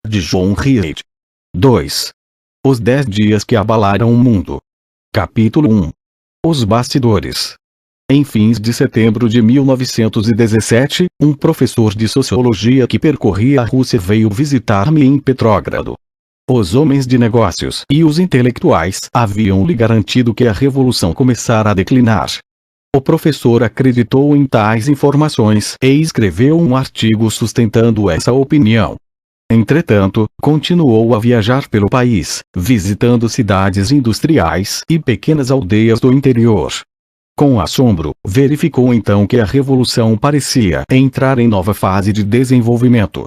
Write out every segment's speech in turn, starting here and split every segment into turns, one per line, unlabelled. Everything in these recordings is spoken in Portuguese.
de John Reed. 2. Os 10 dias que abalaram o mundo. Capítulo 1. Os bastidores. Em fins de setembro de 1917, um professor de sociologia que percorria a Rússia veio visitar-me em Petrógrado. Os homens de negócios e os intelectuais haviam lhe garantido que a revolução começara a declinar. O professor acreditou em tais informações e escreveu um artigo sustentando essa opinião. Entretanto, continuou a viajar pelo país, visitando cidades industriais e pequenas aldeias do interior. Com assombro, verificou então que a revolução parecia entrar em nova fase de desenvolvimento.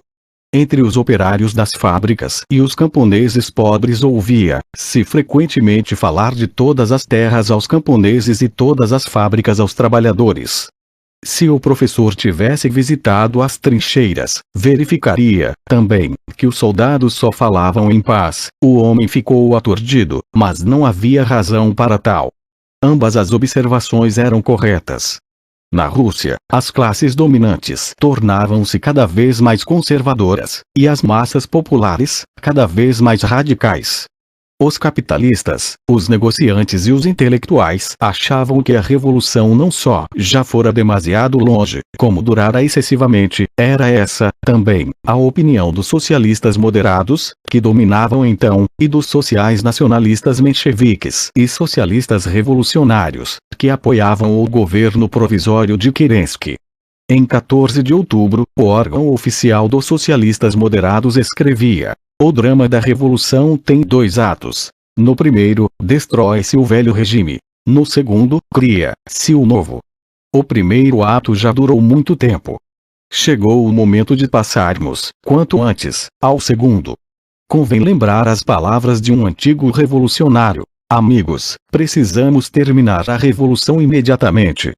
Entre os operários das fábricas e os camponeses pobres ouvia-se frequentemente falar de todas as terras aos camponeses e todas as fábricas aos trabalhadores. Se o professor tivesse visitado as trincheiras, verificaria, também, que os soldados só falavam em paz. O homem ficou aturdido, mas não havia razão para tal. Ambas as observações eram corretas. Na Rússia, as classes dominantes tornavam-se cada vez mais conservadoras, e as massas populares, cada vez mais radicais. Os capitalistas, os negociantes e os intelectuais achavam que a revolução não só já fora demasiado longe, como durara excessivamente. Era essa, também, a opinião dos socialistas moderados, que dominavam então, e dos sociais-nacionalistas mencheviques e socialistas revolucionários, que apoiavam o governo provisório de Kerensky. Em 14 de outubro, o órgão oficial dos socialistas moderados escrevia: o drama da revolução tem 2 atos. No primeiro, destrói-se o velho regime. No segundo, cria-se o novo. O primeiro ato já durou muito tempo. Chegou o momento de passarmos, quanto antes, ao segundo. Convém lembrar as palavras de um antigo revolucionário: amigos, precisamos terminar a revolução imediatamente.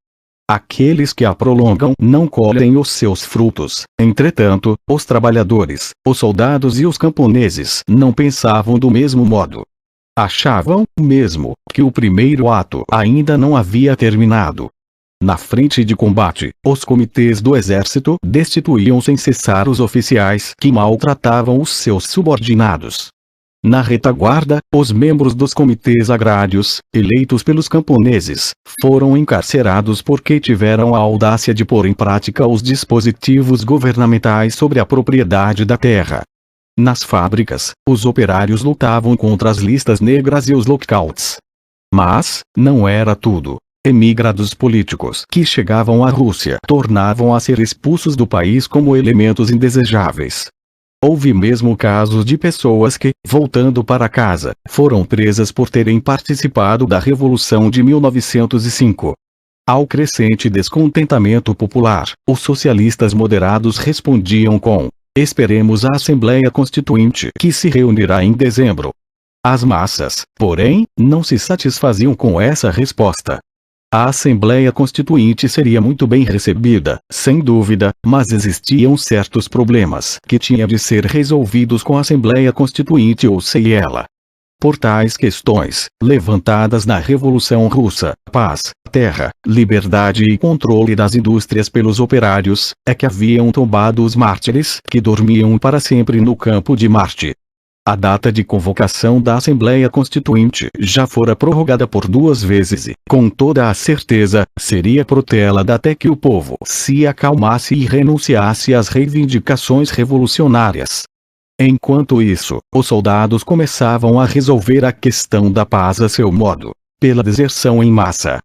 Aqueles que a prolongam não colhem os seus frutos. Entretanto, os trabalhadores, os soldados e os camponeses não pensavam do mesmo modo. Achavam, mesmo, que o primeiro ato ainda não havia terminado. Na frente de combate, os comitês do exército destituíam sem cessar os oficiais que maltratavam os seus subordinados. Na retaguarda, os membros dos comitês agrários, eleitos pelos camponeses, foram encarcerados porque tiveram a audácia de pôr em prática os dispositivos governamentais sobre a propriedade da terra. Nas fábricas, os operários lutavam contra as listas negras e os lockouts. Mas, não era tudo. Emigrados políticos que chegavam à Rússia tornavam a ser expulsos do país como elementos indesejáveis. Houve mesmo casos de pessoas que, voltando para casa, foram presas por terem participado da Revolução de 1905. Ao crescente descontentamento popular, os socialistas moderados respondiam com: esperemos a Assembleia Constituinte que se reunirá em dezembro. As massas, porém, não se satisfaziam com essa resposta. A Assembleia Constituinte seria muito bem recebida, sem dúvida, mas existiam certos problemas que tinham de ser resolvidos com a Assembleia Constituinte ou sem ela. Por tais questões, levantadas na Revolução Russa, paz, terra, liberdade e controle das indústrias pelos operários, é que haviam tombado os mártires que dormiam para sempre no campo de Marte. A data de convocação da Assembleia Constituinte já fora prorrogada por 2 vezes e, com toda a certeza, seria protelada até que o povo se acalmasse e renunciasse às reivindicações revolucionárias. Enquanto isso, os soldados começavam a resolver a questão da paz a seu modo, pela deserção em massa.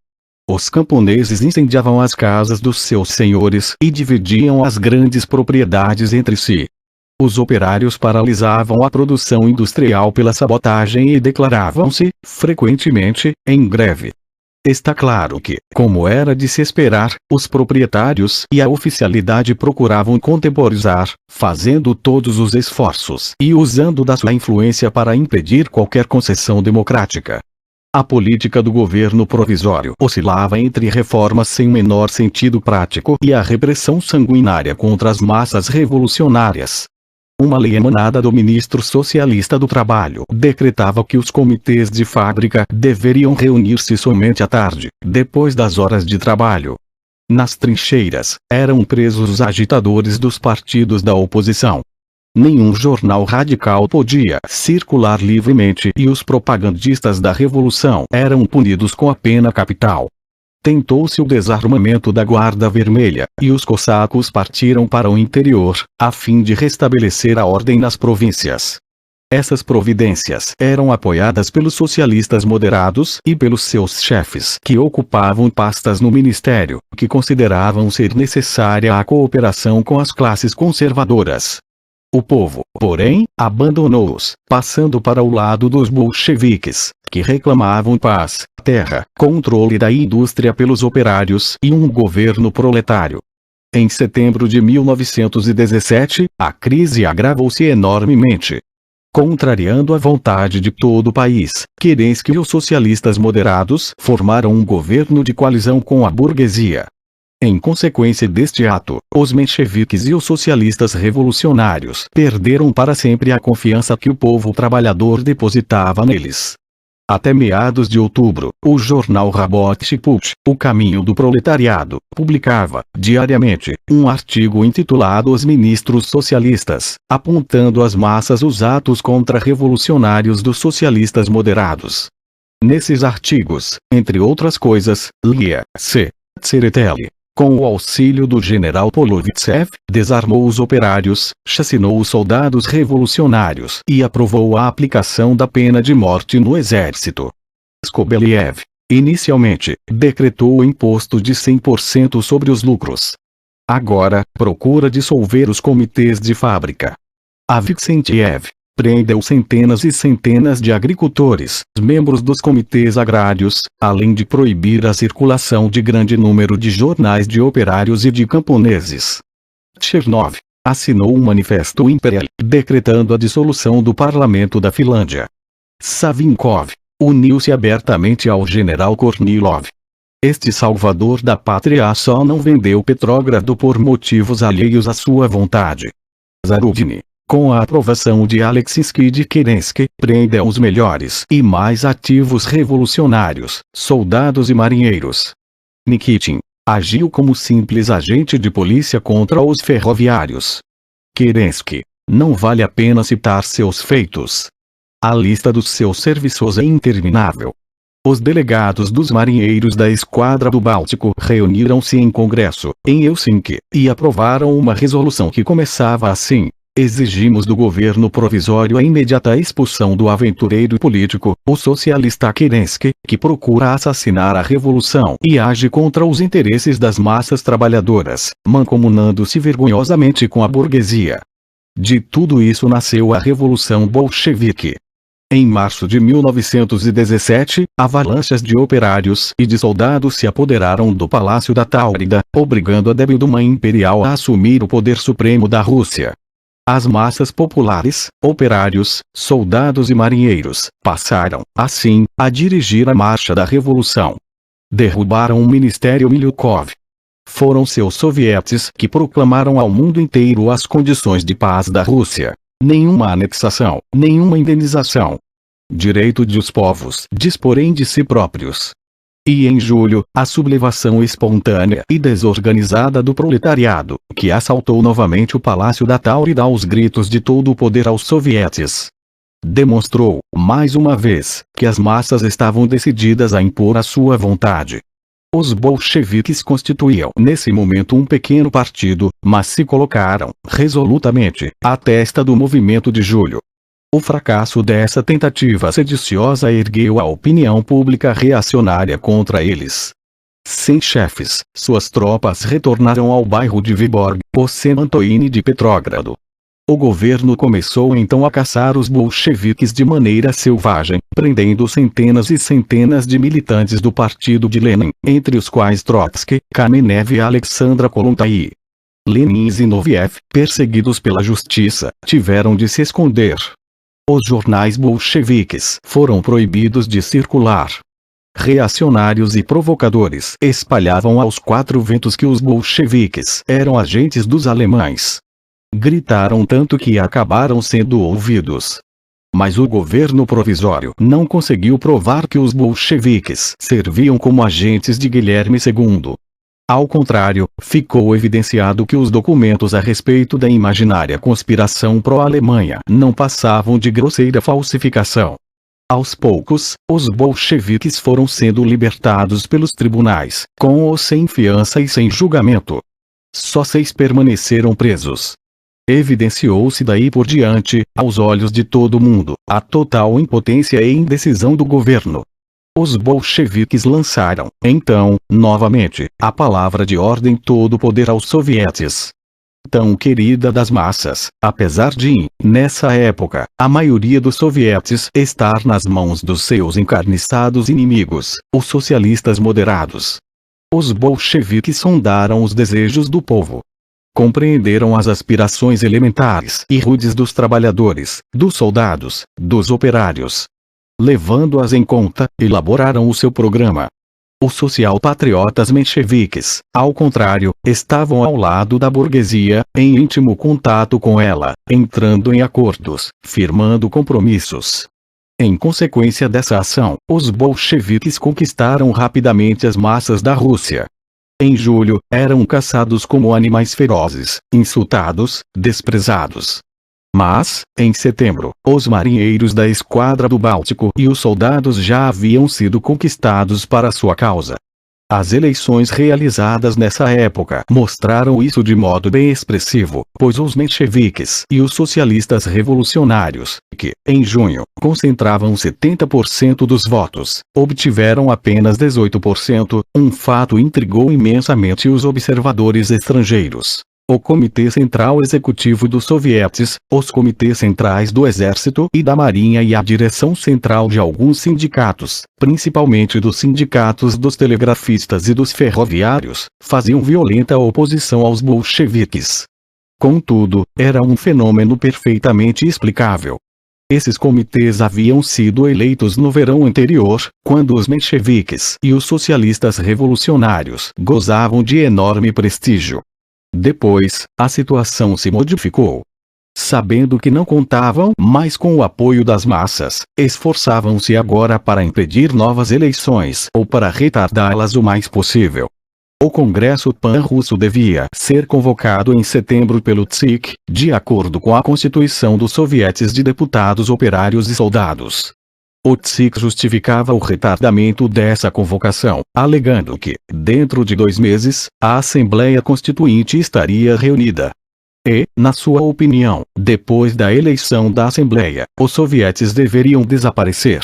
Os camponeses incendiavam as casas dos seus senhores e dividiam as grandes propriedades entre si. Os operários paralisavam a produção industrial pela sabotagem e declaravam-se, frequentemente, em greve. Está claro que, como era de se esperar, os proprietários e a oficialidade procuravam contemporizar, fazendo todos os esforços e usando da sua influência para impedir qualquer concessão democrática. A política do governo provisório oscilava entre reformas sem o menor sentido prático e a repressão sanguinária contra as massas revolucionárias. Uma lei emanada do ministro socialista do Trabalho decretava que os comitês de fábrica deveriam reunir-se somente à tarde, depois das horas de trabalho. Nas trincheiras, eram presos os agitadores dos partidos da oposição. Nenhum jornal radical podia circular livremente e os propagandistas da revolução eram punidos com a pena capital. Tentou-se o desarmamento da Guarda Vermelha, e os cossacos partiram para o interior, a fim de restabelecer a ordem nas províncias. Essas providências eram apoiadas pelos socialistas moderados e pelos seus chefes que ocupavam pastas no ministério, que consideravam ser necessária a cooperação com as classes conservadoras. O povo, porém, abandonou-os, passando para o lado dos bolcheviques, que reclamavam paz, terra, controle da indústria pelos operários e um governo proletário. Em setembro de 1917, a crise agravou-se enormemente. Contrariando a vontade de todo o país, Kerensky e os socialistas moderados formaram um governo de coalizão com a burguesia. Em consequência deste ato, os mencheviques e os socialistas revolucionários perderam para sempre a confiança que o povo trabalhador depositava neles. Até meados de outubro, o jornal Rabotchi Put, O Caminho do Proletariado, publicava, diariamente, um artigo intitulado Os Ministros Socialistas, apontando às massas os atos contra-revolucionários dos socialistas moderados. Nesses artigos, entre outras coisas, lia-se: Tseretelli, com o auxílio do general Polovtsev, desarmou os operários, chacinou os soldados revolucionários e aprovou a aplicação da pena de morte no exército. Skobeliev, inicialmente, decretou o imposto de 100% sobre os lucros. Agora, procura dissolver os comitês de fábrica. Avksentiev prendeu centenas e centenas de agricultores, membros dos comitês agrários, além de proibir a circulação de grande número de jornais de operários e de camponeses. Chernov assinou um manifesto imperial, decretando a dissolução do parlamento da Finlândia. Savinkov uniu-se abertamente ao general Kornilov. Este salvador da pátria só não vendeu Petrogrado por motivos alheios à sua vontade. Zarudny, com a aprovação de Alexinsky e de Kerensky, prendeu os melhores e mais ativos revolucionários, soldados e marinheiros. Nikitin agiu como simples agente de polícia contra os ferroviários. Kerensky, não vale a pena citar seus feitos. A lista dos seus serviços é interminável. Os delegados dos marinheiros da Esquadra do Báltico reuniram-se em congresso, em Helsinki, e aprovaram uma resolução que começava assim: exigimos do governo provisório a imediata expulsão do aventureiro político, o socialista Kerensky, que procura assassinar a revolução e age contra os interesses das massas trabalhadoras, mancomunando-se vergonhosamente com a burguesia. De tudo isso nasceu a Revolução Bolchevique. Em março de 1917, avalanches de operários e de soldados se apoderaram do Palácio da Taurida, obrigando a Duma Imperial a assumir o poder supremo da Rússia. As massas populares, operários, soldados e marinheiros, passaram, assim, a dirigir a marcha da revolução. Derrubaram o Ministério Milyukov. Foram seus sovietes que proclamaram ao mundo inteiro as condições de paz da Rússia. Nenhuma anexação, nenhuma indenização. Direito de os povos disporem de si próprios. E em julho, a sublevação espontânea e desorganizada do proletariado, que assaltou novamente o Palácio da Taurida aos gritos de todo o poder aos sovietes, demonstrou, mais uma vez, que as massas estavam decididas a impor a sua vontade. Os bolcheviques constituíam nesse momento um pequeno partido, mas se colocaram, resolutamente, à testa do movimento de julho. O fracasso dessa tentativa sediciosa ergueu a opinião pública reacionária contra eles. Sem chefes, suas tropas retornaram ao bairro de Vyborg, o Sem-Antoine de Petrogrado. O governo começou então a caçar os bolcheviques de maneira selvagem, prendendo centenas e centenas de militantes do partido de Lenin, entre os quais Trotsky, Kamenev e Alexandra Kollontai. Lenin e Zinoviev, perseguidos pela justiça, tiveram de se esconder. Os jornais bolcheviques foram proibidos de circular. Reacionários e provocadores espalhavam aos quatro ventos que os bolcheviques eram agentes dos alemães. Gritaram tanto que acabaram sendo ouvidos. Mas o governo provisório não conseguiu provar que os bolcheviques serviam como agentes de Guilherme II. Ao contrário, ficou evidenciado que os documentos a respeito da imaginária conspiração pró-Alemanha não passavam de grosseira falsificação. Aos poucos, os bolcheviques foram sendo libertados pelos tribunais, com ou sem fiança e sem julgamento. Só 6 permaneceram presos. Evidenciou-se daí por diante, aos olhos de todo mundo, a total impotência e indecisão do governo. Os bolcheviques lançaram, então, novamente, a palavra de ordem todo o poder aos sovietes. Tão querida das massas, apesar de, nessa época, a maioria dos sovietes estar nas mãos dos seus encarniçados inimigos, os socialistas moderados. Os bolcheviques sondaram os desejos do povo. Compreenderam as aspirações elementares e rudes dos trabalhadores, dos soldados, dos operários. Levando-as em conta, elaboraram o seu programa. Os social-patriotas mencheviques, ao contrário, estavam ao lado da burguesia, em íntimo contato com ela, entrando em acordos, firmando compromissos. Em consequência dessa ação, os bolcheviques conquistaram rapidamente as massas da Rússia. Em julho, eram caçados como animais ferozes, insultados, desprezados. Mas, em setembro, os marinheiros da Esquadra do Báltico e os soldados já haviam sido conquistados para sua causa. As eleições realizadas nessa época mostraram isso de modo bem expressivo, pois os mencheviques e os socialistas revolucionários, que, em junho, concentravam 70% dos votos, obtiveram apenas 18%, um fato intrigou imensamente os observadores estrangeiros. O Comitê Central Executivo dos Sovietes, os comitês centrais do Exército e da Marinha e a direção central de alguns sindicatos, principalmente dos sindicatos dos telegrafistas e dos ferroviários, faziam violenta oposição aos bolcheviques. Contudo, era um fenômeno perfeitamente explicável. Esses comitês haviam sido eleitos no verão anterior, quando os mencheviques e os socialistas revolucionários gozavam de enorme prestígio. Depois, a situação se modificou. Sabendo que não contavam mais com o apoio das massas, esforçavam-se agora para impedir novas eleições ou para retardá-las o mais possível. O Congresso Pan-Russo devia ser convocado em setembro pelo TSIC, de acordo com a Constituição dos Sovietes de Deputados Operários e Soldados. O TSIC justificava o retardamento dessa convocação, alegando que, dentro de 2 meses, a Assembleia Constituinte estaria reunida. E, na sua opinião, depois da eleição da Assembleia, os sovietes deveriam desaparecer.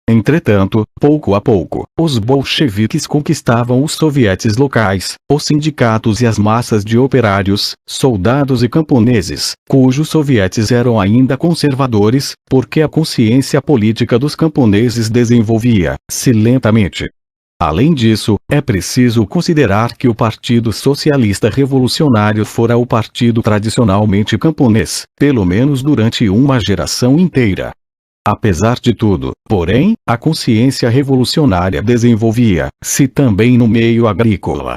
Entretanto, pouco a pouco, os bolcheviques conquistavam os sovietes locais, os sindicatos e as massas de operários, soldados e camponeses, cujos sovietes eram ainda conservadores, porque a consciência política dos camponeses desenvolvia-se lentamente. Além disso, é preciso considerar que o Partido Socialista Revolucionário fora o partido tradicionalmente camponês, pelo menos durante uma geração inteira. Apesar de tudo, porém, a consciência revolucionária desenvolvia-se também no meio agrícola.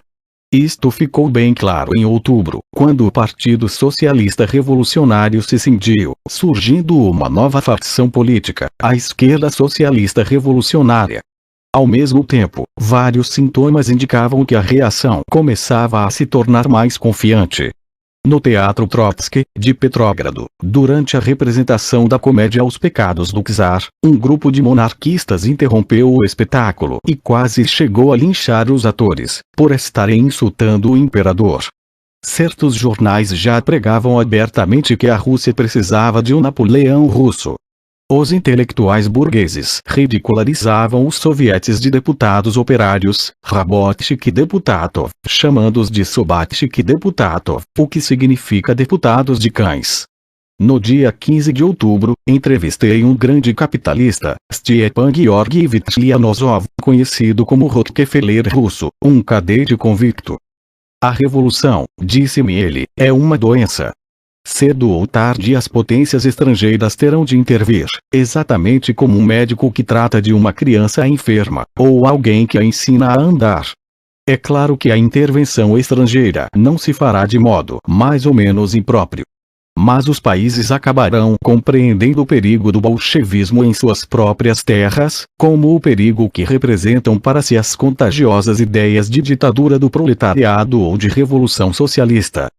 Isto ficou bem claro em outubro, quando o Partido Socialista Revolucionário se cindiu, surgindo uma nova facção política, a Esquerda Socialista Revolucionária. Ao mesmo tempo, vários sintomas indicavam que a reação começava a se tornar mais confiante. No Teatro Trotsky, de Petrógrado, durante a representação da comédia Os Pecados do Czar, um grupo de monarquistas interrompeu o espetáculo e quase chegou a linchar os atores, por estarem insultando o imperador. Certos jornais já pregavam abertamente que a Rússia precisava de um Napoleão russo. Os intelectuais burgueses ridicularizavam os sovietes de deputados operários, Rabotchik Deputatov, chamando-os de Sobatchik Deputatov, o que significa deputados de cães. No dia 15 de outubro, entrevistei um grande capitalista, Stepan Georgievich Lianosov, conhecido como Rockefeller russo, um cadete convicto. A revolução, disse-me ele, é uma doença. Cedo ou tarde as potências estrangeiras terão de intervir, exatamente como um médico que trata de uma criança enferma, ou alguém que a ensina a andar. É claro que a intervenção estrangeira não se fará de modo mais ou menos impróprio. Mas os países acabarão compreendendo o perigo do bolchevismo em suas próprias terras, como o perigo que representam para si as contagiosas ideias de ditadura do proletariado ou de revolução socialista.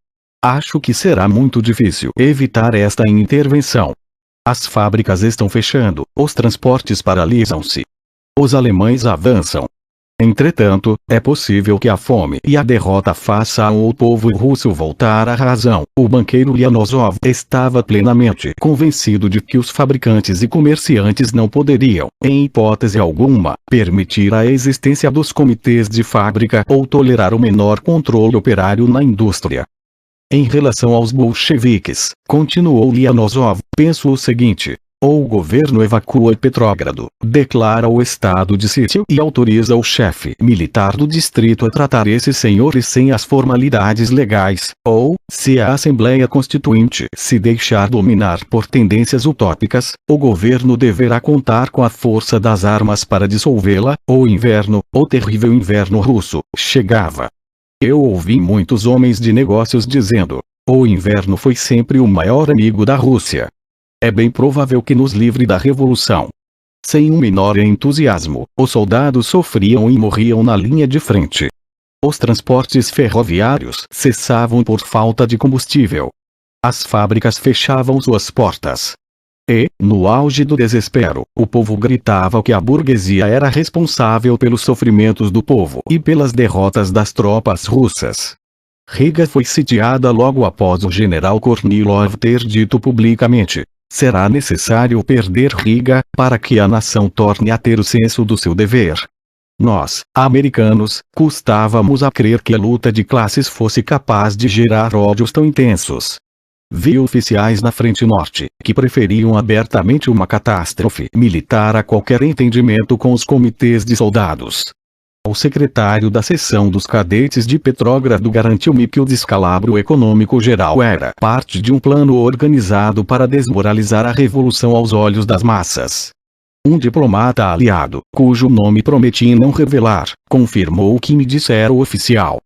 Acho que será muito difícil evitar esta intervenção. As fábricas estão fechando, os transportes paralisam-se. Os alemães avançam. Entretanto, é possível que a fome e a derrota façam o povo russo voltar à razão. O banqueiro Lianosov estava plenamente convencido de que os fabricantes e comerciantes não poderiam, em hipótese alguma, permitir a existência dos comitês de fábrica ou tolerar o menor controle operário na indústria. Em relação aos bolcheviques, continuou Lianosov, penso o seguinte: ou o governo evacua Petrógrado, declara o estado de sítio e autoriza o chefe militar do distrito a tratar esses senhores sem as formalidades legais, ou, se a Assembleia Constituinte se deixar dominar por tendências utópicas, o governo deverá contar com a força das armas para dissolvê-la. O terrível inverno russo, chegava. Eu ouvi muitos homens de negócios dizendo: o inverno foi sempre o maior amigo da Rússia. É bem provável que nos livre da revolução. Sem um menor entusiasmo, os soldados sofriam e morriam na linha de frente. Os transportes ferroviários cessavam por falta de combustível. As fábricas fechavam suas portas. E, no auge do desespero, o povo gritava que a burguesia era responsável pelos sofrimentos do povo e pelas derrotas das tropas russas. Riga foi sitiada logo após o general Kornilov ter dito publicamente: será necessário perder Riga, para que a nação torne a ter o senso do seu dever. Nós, americanos, custávamos a crer que a luta de classes fosse capaz de gerar ódios tão intensos. Vi oficiais na frente norte, que preferiam abertamente uma catástrofe militar a qualquer entendimento com os comitês de soldados. O secretário da seção dos cadetes de Petrógrado garantiu-me que o descalabro econômico geral era parte de um plano organizado para desmoralizar a revolução aos olhos das massas. Um diplomata aliado, cujo nome prometi não revelar, confirmou o que me dissera o oficial.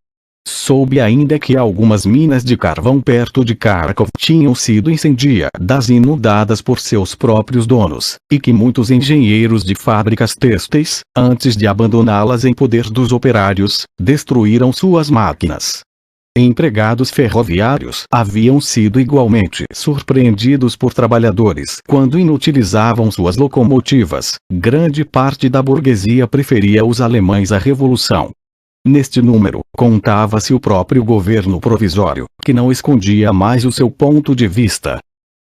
Soube ainda que algumas minas de carvão perto de Kharkov tinham sido incendiadas e inundadas por seus próprios donos, e que muitos engenheiros de fábricas têxteis, antes de abandoná-las em poder dos operários, destruíram suas máquinas. Empregados ferroviários haviam sido igualmente surpreendidos por trabalhadores quando inutilizavam suas locomotivas. Grande parte da burguesia preferia os alemães à revolução. Neste número, contava-se o próprio governo provisório, que não escondia mais o seu ponto de vista.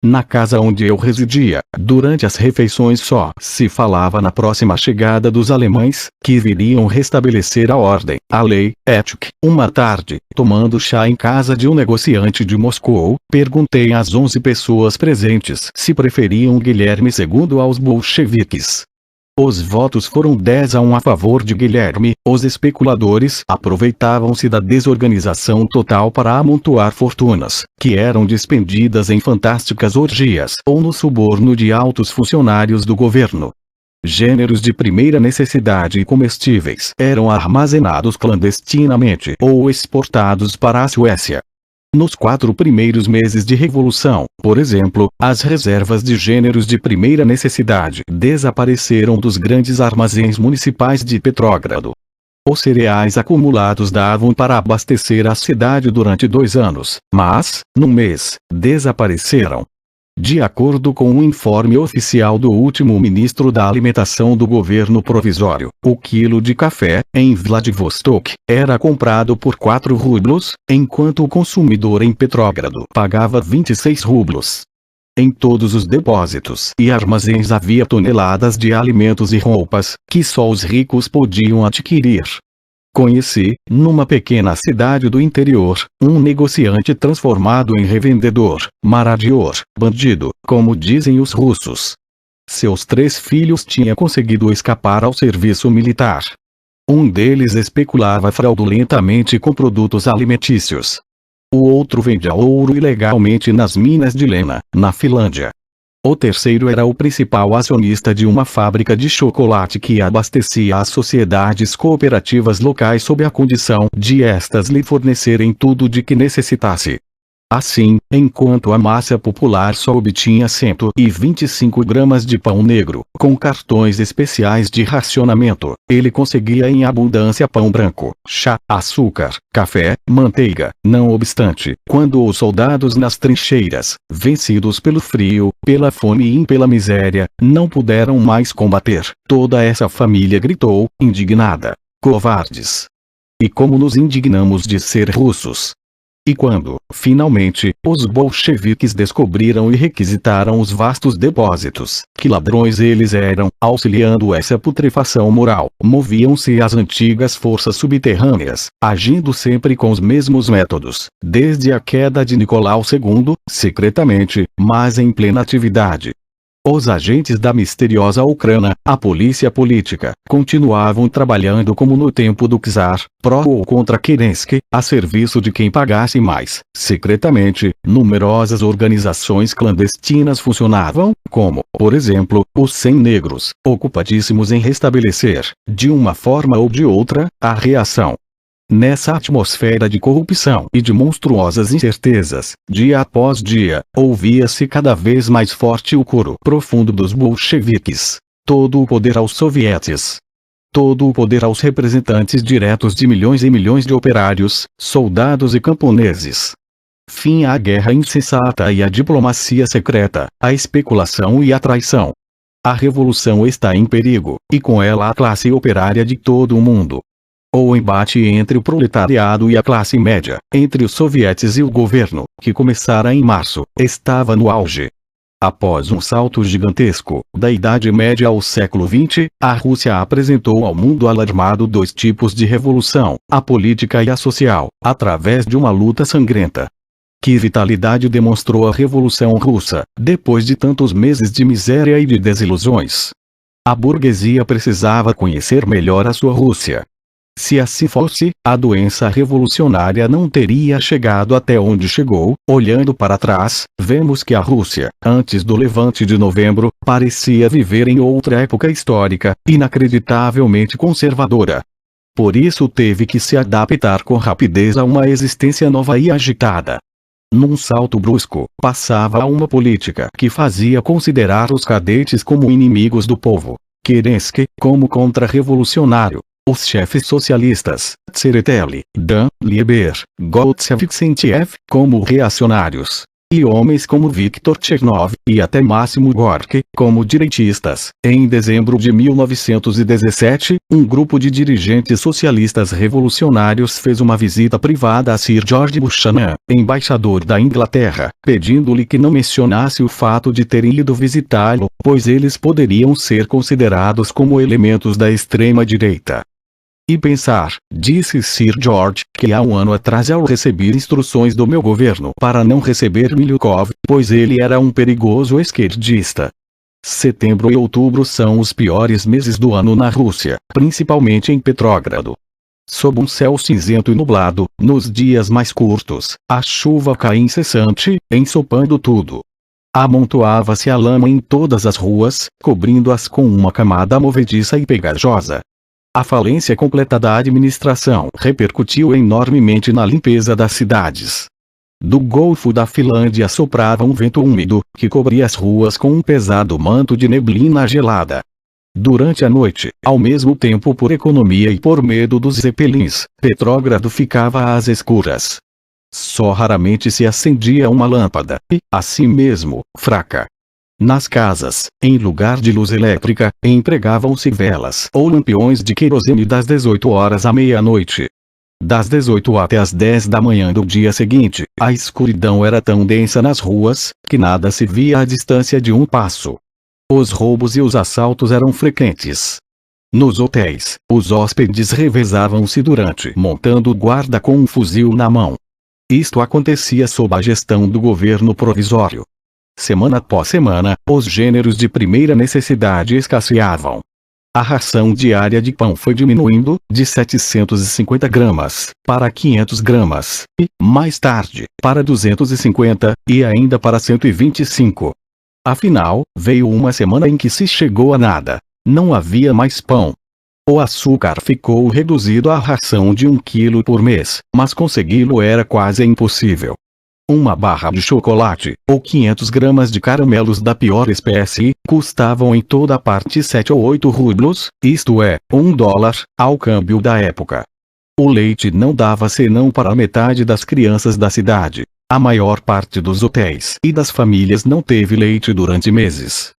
Na casa onde eu residia, durante as refeições só se falava na próxima chegada dos alemães, que viriam restabelecer a ordem, a lei, ética. Uma tarde, tomando chá em casa de um negociante de Moscou, perguntei às 11 pessoas presentes se preferiam Guilherme II aos bolcheviques. Os votos foram 10-1 a favor de Guilherme. Os especuladores aproveitavam-se da desorganização total para amontoar fortunas, que eram despendidas em fantásticas orgias ou no suborno de altos funcionários do governo. Gêneros de primeira necessidade e comestíveis eram armazenados clandestinamente ou exportados para a Suécia. Nos 4 primeiros meses de revolução, por exemplo, as reservas de gêneros de primeira necessidade desapareceram dos grandes armazéns municipais de Petrógrado. Os cereais acumulados davam para abastecer a cidade durante 2 anos, mas, num mês, desapareceram. De acordo com um informe oficial do último ministro da Alimentação do governo provisório, o quilo de café, em Vladivostok, era comprado por 4 rublos, enquanto o consumidor em Petrógrado pagava 26 rublos. Em todos os depósitos e armazéns havia toneladas de alimentos e roupas, que só os ricos podiam adquirir. Conheci, numa pequena cidade do interior, um negociante transformado em revendedor, maradior, bandido, como dizem os russos. Seus 3 filhos tinham conseguido escapar ao serviço militar. Um deles especulava fraudulentamente com produtos alimentícios. O outro vendia ouro ilegalmente nas minas de Lena, na Finlândia. O terceiro era o principal acionista de uma fábrica de chocolate que abastecia as sociedades cooperativas locais sob a condição de estas lhe fornecerem tudo de que necessitasse. Assim, enquanto a massa popular só obtinha 125 gramas de pão negro, com cartões especiais de racionamento, ele conseguia em abundância pão branco, chá, açúcar, café, manteiga. Não obstante, quando os soldados nas trincheiras, vencidos pelo frio, pela fome e pela miséria, não puderam mais combater, toda essa família gritou, indignada: covardes! E como nos indignamos de ser russos! E quando, finalmente, os bolcheviques descobriram e requisitaram os vastos depósitos, que ladrões eles eram, auxiliando essa putrefação moral, moviam-se as antigas forças subterrâneas, agindo sempre com os mesmos métodos, desde a queda de Nicolau II, secretamente, mas em plena atividade. Os agentes da misteriosa Ucrânia, a polícia política, continuavam trabalhando como no tempo do czar, pró ou contra Kerensky, a serviço de quem pagasse mais. Secretamente, numerosas organizações clandestinas funcionavam, como, por exemplo, os 100 Negros, ocupadíssimos em restabelecer, de uma forma ou de outra, a reação. Nessa atmosfera de corrupção e de monstruosas incertezas, dia após dia, ouvia-se cada vez mais forte o coro profundo dos bolcheviques. Todo o poder aos sovietes. Todo o poder aos representantes diretos de milhões e milhões de operários, soldados e camponeses. Fim à guerra insensata e à diplomacia secreta, à especulação e à traição. A revolução está em perigo, e com ela a classe operária de todo o mundo. O embate entre o proletariado e a classe média, entre os sovietes e o governo, que começara em março, estava no auge. Após um salto gigantesco, da Idade Média ao século XX, a Rússia apresentou ao mundo alarmado dois tipos de revolução, a política e a social, através de uma luta sangrenta. Que vitalidade demonstrou a Revolução Russa, depois de tantos meses de miséria e de desilusões? A burguesia precisava conhecer melhor a sua Rússia. Se assim fosse, a doença revolucionária não teria chegado até onde chegou. Olhando para trás, vemos que a Rússia, antes do levante de novembro, parecia viver em outra época histórica, inacreditavelmente conservadora. Por isso teve que se adaptar com rapidez a uma existência nova e agitada. Num salto brusco, passava a uma política que fazia considerar os cadetes como inimigos do povo, Kerensky como contra-revolucionário, os chefes socialistas, Tsereteli, Dan, Lieber, Goltsevicentiev, como reacionários, e homens como Viktor Chernov, e até Máximo Gorky, como direitistas. Em dezembro de 1917, um grupo de dirigentes socialistas revolucionários fez uma visita privada a Sir George Buchanan, embaixador da Inglaterra, pedindo-lhe que não mencionasse o fato de terem ido visitá-lo, pois eles poderiam ser considerados como elementos da extrema-direita. E pensar, disse Sir George, que há um ano atrás eu recebi instruções do meu governo para não receber Milyukov, pois ele era um perigoso esquerdista. Setembro e outubro são os piores meses do ano na Rússia, principalmente em Petrógrado. Sob um céu cinzento e nublado, nos dias mais curtos, a chuva cai incessante, ensopando tudo. Amontoava-se a lama em todas as ruas, cobrindo-as com uma camada movediça e pegajosa. A falência completa da administração repercutiu enormemente na limpeza das cidades. Do Golfo da Finlândia soprava um vento úmido, que cobria as ruas com um pesado manto de neblina gelada. Durante a noite, ao mesmo tempo por economia e por medo dos zeppelins, Petrógrado ficava às escuras. Só raramente se acendia uma lâmpada, e, assim mesmo, fraca. Nas casas, em lugar de luz elétrica, empregavam-se velas ou lampiões de querosene das 18 horas à meia-noite. Das 18 até as 10 da manhã do dia seguinte, a escuridão era tão densa nas ruas, que nada se via à distância de um passo. Os roubos e os assaltos eram frequentes. Nos hotéis, os hóspedes revezavam-se durante montando guarda com um fuzil na mão. Isto acontecia sob a gestão do governo provisório. Semana após semana, os gêneros de primeira necessidade escasseavam. A ração diária de pão foi diminuindo, de 750 gramas, para 500 gramas, e, mais tarde, para 250, e ainda para 125. Afinal, veio uma semana em que se chegou a nada. Não havia mais pão. O açúcar ficou reduzido à ração de 1 quilo por mês, mas consegui-lo era quase impossível. Uma barra de chocolate, ou 500 gramas de caramelos da pior espécie, custavam em toda parte 7 ou 8 rublos, isto é, $1, ao câmbio da época. O leite não dava senão para a metade das crianças da cidade. A maior parte dos hotéis e das famílias não teve leite durante meses.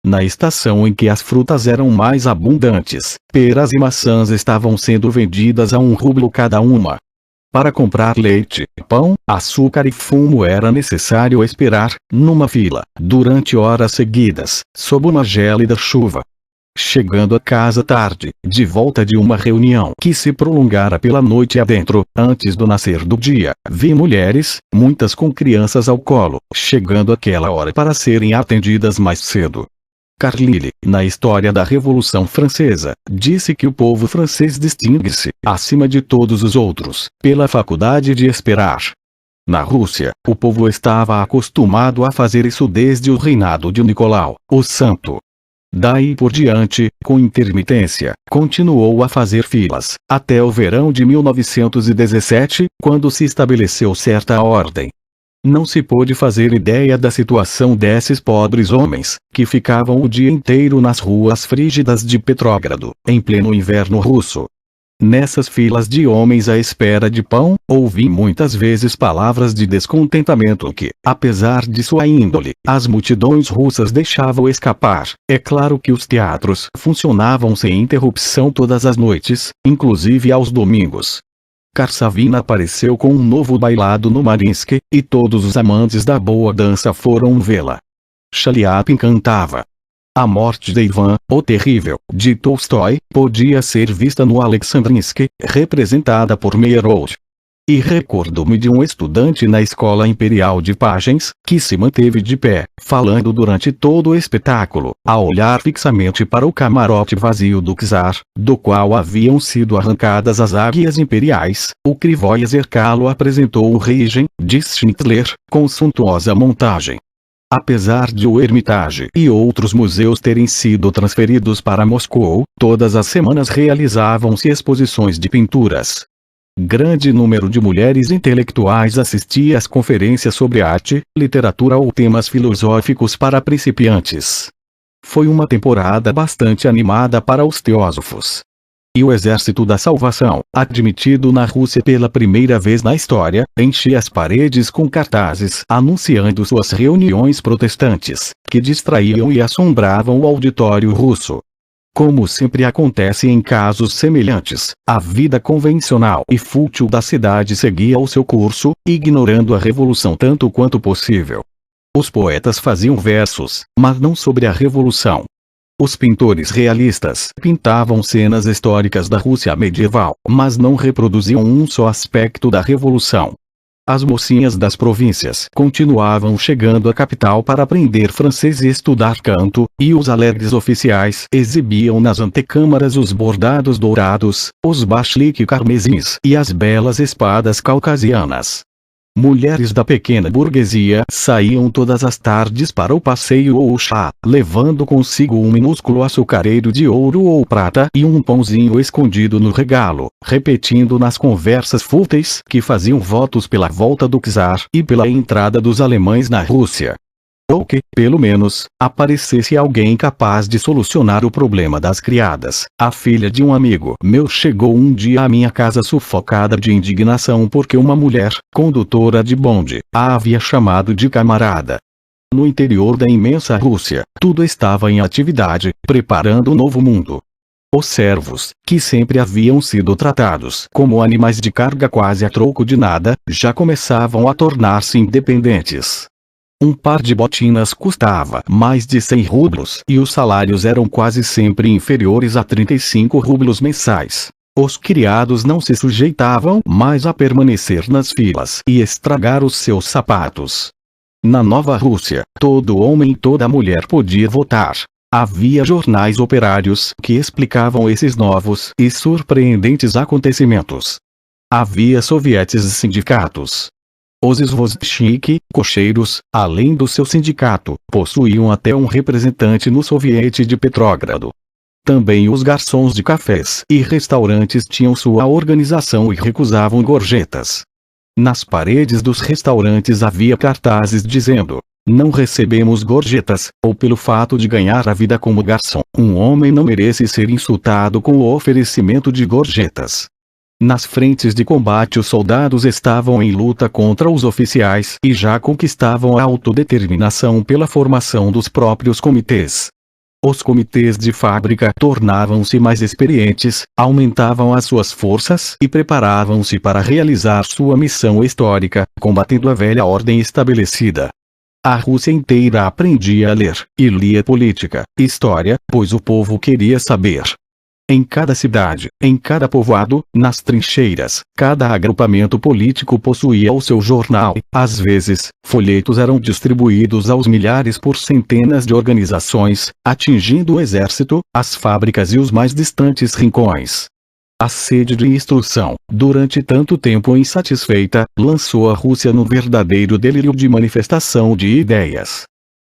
Na estação em que as frutas eram mais abundantes, peras e maçãs estavam sendo vendidas a 1 rublo cada uma. Para comprar leite, pão, açúcar e fumo era necessário esperar, numa fila, durante horas seguidas, sob uma gélida chuva. Chegando a casa tarde, de volta de uma reunião que se prolongara pela noite adentro, antes do nascer do dia, vi mulheres, muitas com crianças ao colo, chegando àquela hora para serem atendidas mais cedo. Carlyle, na História da Revolução Francesa, disse que o povo francês distingue-se, acima de todos os outros, pela faculdade de esperar. Na Rússia, o povo estava acostumado a fazer isso desde o reinado de Nicolau, o Santo. Daí por diante, com intermitência, continuou a fazer filas, até o verão de 1917, quando se estabeleceu certa ordem. Não se pôde fazer ideia da situação desses pobres homens, que ficavam o dia inteiro nas ruas frígidas de Petrogrado, em pleno inverno russo. Nessas filas de homens à espera de pão, ouvi muitas vezes palavras de descontentamento que, apesar de sua índole, as multidões russas deixavam escapar. É claro que os teatros funcionavam sem interrupção todas as noites, inclusive aos domingos. Karsavina apareceu com um novo bailado no Mariinsky, e todos os amantes da boa dança foram vê-la. Chaliapin cantava. A morte de Ivan, o Terrível, de Tolstói, podia ser vista no Alexandrinsky, representada por Meyerhold. E recordo-me de um estudante na Escola Imperial de Pagens, que se manteve de pé, falando durante todo o espetáculo, a olhar fixamente para o camarote vazio do czar, do qual haviam sido arrancadas as águias imperiais. O Krivoy Zerkalo apresentou o Reigen, de Schindler, com suntuosa montagem. Apesar de o Hermitage e outros museus terem sido transferidos para Moscou, todas as semanas realizavam-se exposições de pinturas. Grande número de mulheres intelectuais assistia às conferências sobre arte, literatura ou temas filosóficos para principiantes. Foi uma temporada bastante animada para os teósofos. E o Exército da Salvação, admitido na Rússia pela primeira vez na história, enchia as paredes com cartazes anunciando suas reuniões protestantes, que distraíam e assombravam o auditório russo. Como sempre acontece em casos semelhantes, a vida convencional e fútil da cidade seguia o seu curso, ignorando a revolução tanto quanto possível. Os poetas faziam versos, mas não sobre a revolução. Os pintores realistas pintavam cenas históricas da Rússia medieval, mas não reproduziam um só aspecto da revolução. As mocinhas das províncias continuavam chegando à capital para aprender francês e estudar canto, e os alegres oficiais exibiam nas antecâmaras os bordados dourados, os bachelique carmesins e as belas espadas caucasianas. Mulheres da pequena burguesia saíam todas as tardes para o passeio ou o chá, levando consigo um minúsculo açucareiro de ouro ou prata e um pãozinho escondido no regalo, repetindo nas conversas fúteis que faziam votos pela volta do czar e pela entrada dos alemães na Rússia. Ou que, pelo menos, aparecesse alguém capaz de solucionar o problema das criadas. A filha de um amigo meu chegou um dia à minha casa sufocada de indignação porque uma mulher, condutora de bonde, a havia chamado de camarada. No interior da imensa Rússia, tudo estava em atividade, preparando um novo mundo. Os servos, que sempre haviam sido tratados como animais de carga quase a troco de nada, já começavam a tornar-se independentes. Um par de botinas custava mais de 100 rublos e os salários eram quase sempre inferiores a 35 rublos mensais. Os criados não se sujeitavam mais a permanecer nas filas e estragar os seus sapatos. Na Nova Rússia, todo homem e toda mulher podia votar. Havia jornais operários que explicavam esses novos e surpreendentes acontecimentos. Havia sovietes e sindicatos. Os izvozchiki, cocheiros, além do seu sindicato, possuíam até um representante no Soviete de Petrógrado. Também os garçons de cafés e restaurantes tinham sua organização e recusavam gorjetas. Nas paredes dos restaurantes havia cartazes dizendo: não recebemos gorjetas, ou pelo fato de ganhar a vida como garçom, um homem não merece ser insultado com o oferecimento de gorjetas. Nas frentes de combate os soldados estavam em luta contra os oficiais e já conquistavam a autodeterminação pela formação dos próprios comitês. Os comitês de fábrica tornavam-se mais experientes, aumentavam as suas forças e preparavam-se para realizar sua missão histórica, combatendo a velha ordem estabelecida. A Rússia inteira aprendia a ler, e lia política, história, pois o povo queria saber. Em cada cidade, em cada povoado, nas trincheiras, cada agrupamento político possuía o seu jornal. Às vezes, folhetos eram distribuídos aos milhares por centenas de organizações, atingindo o exército, as fábricas e os mais distantes rincões. A sede de instrução, durante tanto tempo insatisfeita, lançou a Rússia num verdadeiro delírio de manifestação de ideias.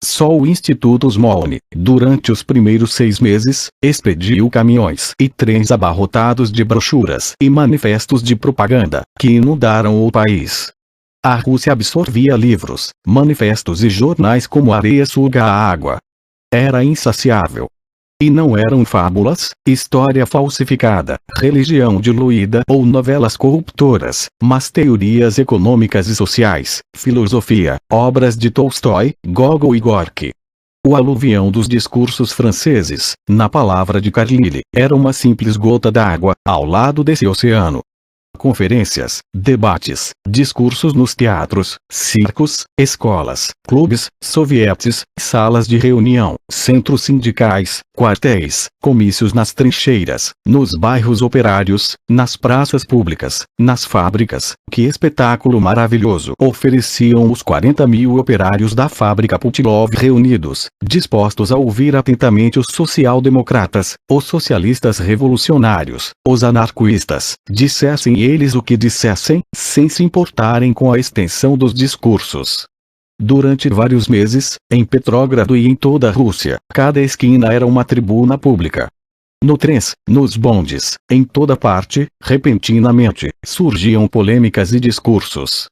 Só o Instituto Smolny, durante os primeiros 6 meses, expediu caminhões e trens abarrotados de brochuras e manifestos de propaganda, que inundaram o país. A Rússia absorvia livros, manifestos e jornais como a areia suga a água. Era insaciável. E não eram fábulas, história falsificada, religião diluída ou novelas corruptoras, mas teorias econômicas e sociais, filosofia, obras de Tolstói, Gogol e Gorky. O aluvião dos discursos franceses, na palavra de Carlyle, era uma simples gota d'água, ao lado desse oceano. Conferências, debates, discursos nos teatros, circos, escolas, clubes, sovietes, salas de reunião, centros sindicais, quartéis, comícios nas trincheiras, nos bairros operários, nas praças públicas, nas fábricas. Que espetáculo maravilhoso ofereciam os 40.000 operários da fábrica Putilov reunidos, dispostos a ouvir atentamente os social-democratas, os socialistas revolucionários, os anarquistas, dissessem eles o que dissessem, sem se importarem com a extensão dos discursos. Durante vários meses, em Petrógrado e em toda a Rússia, cada esquina era uma tribuna pública. No trens, nos bondes, em toda parte, repentinamente, surgiam polêmicas e discursos.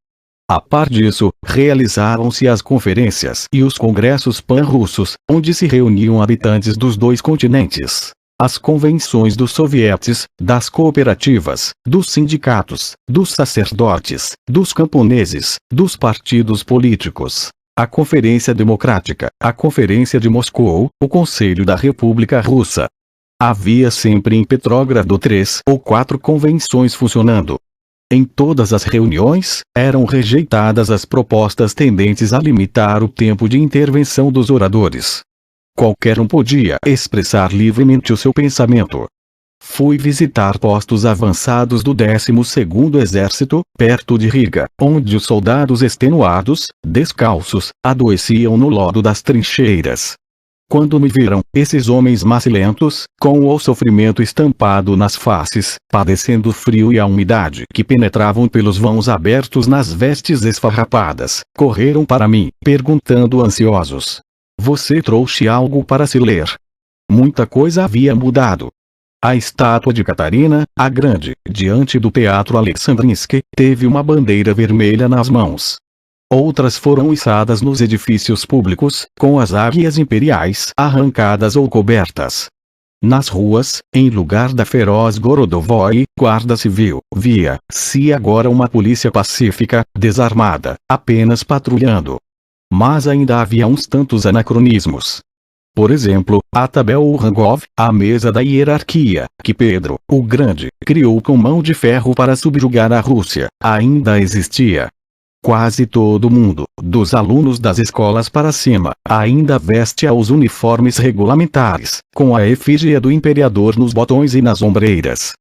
A par disso, realizavam-se as conferências e os congressos pan-russos, onde se reuniam habitantes dos 2 continentes. As convenções dos sovietes, das cooperativas, dos sindicatos, dos sacerdotes, dos camponeses, dos partidos políticos. A Conferência Democrática, a Conferência de Moscou, o Conselho da República Russa. Havia sempre em Petrógrado 3 ou 4 convenções funcionando. Em todas as reuniões, eram rejeitadas as propostas tendentes a limitar o tempo de intervenção dos oradores. Qualquer um podia expressar livremente o seu pensamento. Fui visitar postos avançados do 12º Exército, perto de Riga, onde os soldados extenuados, descalços, adoeciam no lodo das trincheiras. Quando me viram, esses homens macilentos, com o sofrimento estampado nas faces, padecendo o frio e a umidade que penetravam pelos vãos abertos nas vestes esfarrapadas, correram para mim, perguntando ansiosos: você trouxe algo para se ler? Muita coisa havia mudado. A estátua de Catarina, a Grande, diante do Teatro Alexandrinsky, teve uma bandeira vermelha nas mãos. Outras foram içadas nos edifícios públicos, com as águias imperiais arrancadas ou cobertas. Nas ruas, em lugar da feroz Gorodovoi, guarda civil, via-se agora uma polícia pacífica, desarmada, apenas patrulhando. Mas ainda havia uns tantos anacronismos. Por exemplo, a Tabel Rangov, a mesa da hierarquia, que Pedro, o Grande, criou com mão de ferro para subjugar a Rússia, ainda existia. Quase todo mundo, dos alunos das escolas para cima, ainda veste os uniformes regulamentares, com a efígie do imperador nos botões e nas ombreiras.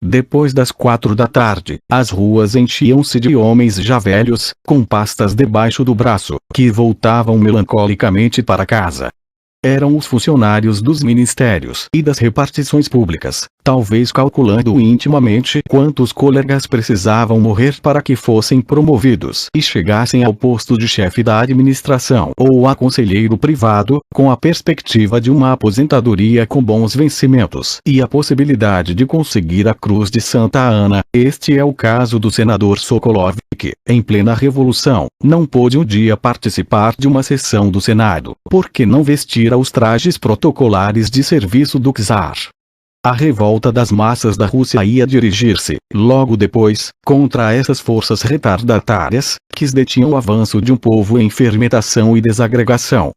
Depois das 4 da tarde, as ruas enchiam-se de homens já velhos, com pastas debaixo do braço, que voltavam melancolicamente para casa. Eram os funcionários dos ministérios e das repartições públicas, talvez calculando intimamente quantos colegas precisavam morrer para que fossem promovidos e chegassem ao posto de chefe da administração ou a conselheiro privado, com a perspectiva de uma aposentadoria com bons vencimentos e a possibilidade de conseguir a Cruz de Santa Ana. Este é o caso do senador Sokolov, que, em plena Revolução, não pôde um dia participar de uma sessão do Senado, porque não vestira os trajes protocolares de serviço do czar. A revolta das massas da Rússia ia dirigir-se, logo depois, contra essas forças retardatárias, que detinham o avanço de um povo em fermentação e desagregação.